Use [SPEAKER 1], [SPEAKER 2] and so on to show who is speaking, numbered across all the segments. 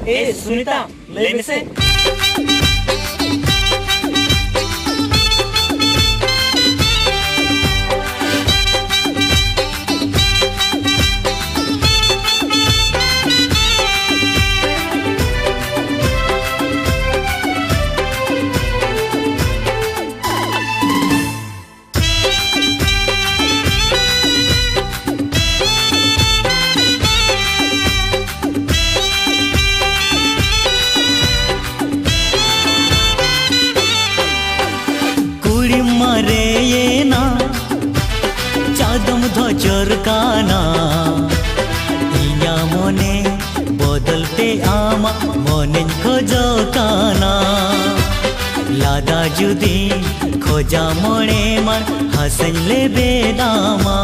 [SPEAKER 1] सुनीता लय में से
[SPEAKER 2] मरे ये ना चादम धोचर काना इया मोने बदलते आमा मोने खोजो काना लादा जुदी खोजा मोने मन हसन ले बेदामा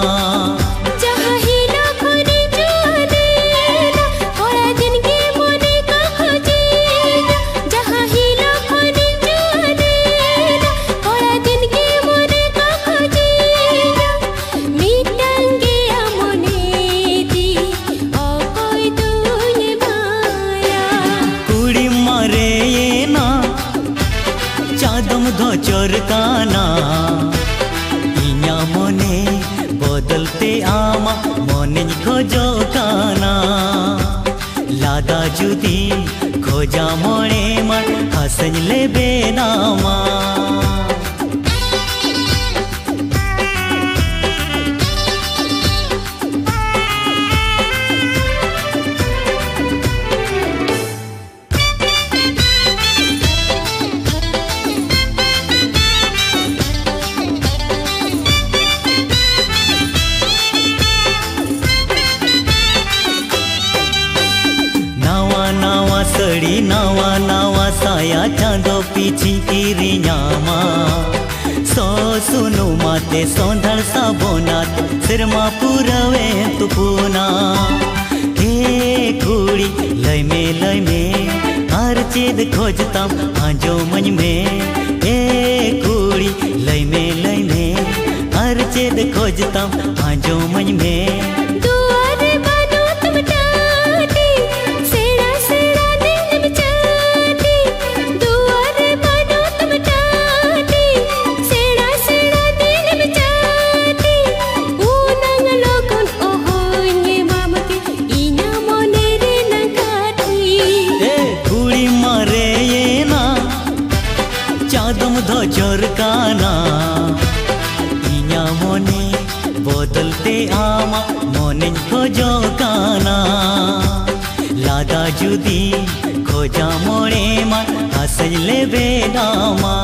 [SPEAKER 2] धोचर काना इया मोने बदलते आमा मोने खोजो काना लादा जुदी खोजा मोने मन हसन ले बेनामा सड़ी नावा नावा साया चांदो पीछी किरी न्यामा सो सुनु माते सौंधर सा बोनात सिरमा पुरवे तुपुना हे कुड़ी लय में हर चीज खोजता आजो मन में हे कुड़ी लय में हर चीज खोजता आजो मन में धोचर काना इया मोने बदलते आमा मोने खोजो काना लादा जुदी खोजा मोने मन हसन ले बेनामा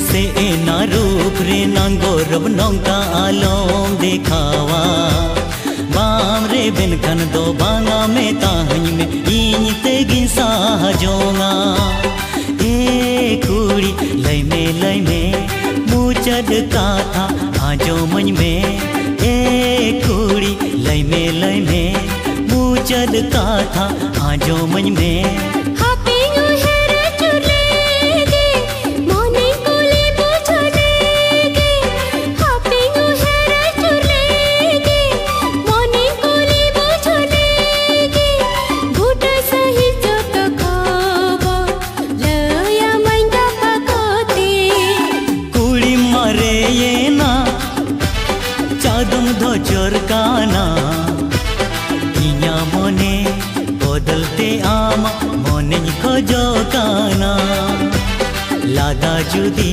[SPEAKER 2] से एना रूप रे नंगोरब नौका आलोम दिखावा बाम रे बिन खन दो बांगा में ताहनी में इन ते गिंसा जोंगा ए कुड़ी लय में मुचद का था आजो मन में ए कुड़ी लय में मुचद का था आजो मन में धोचर काना इया मोने बदलते आमा मोने खोजो काना लादा जुदी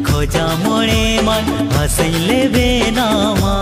[SPEAKER 2] खोजा मोने मन हसन ले बेनामा।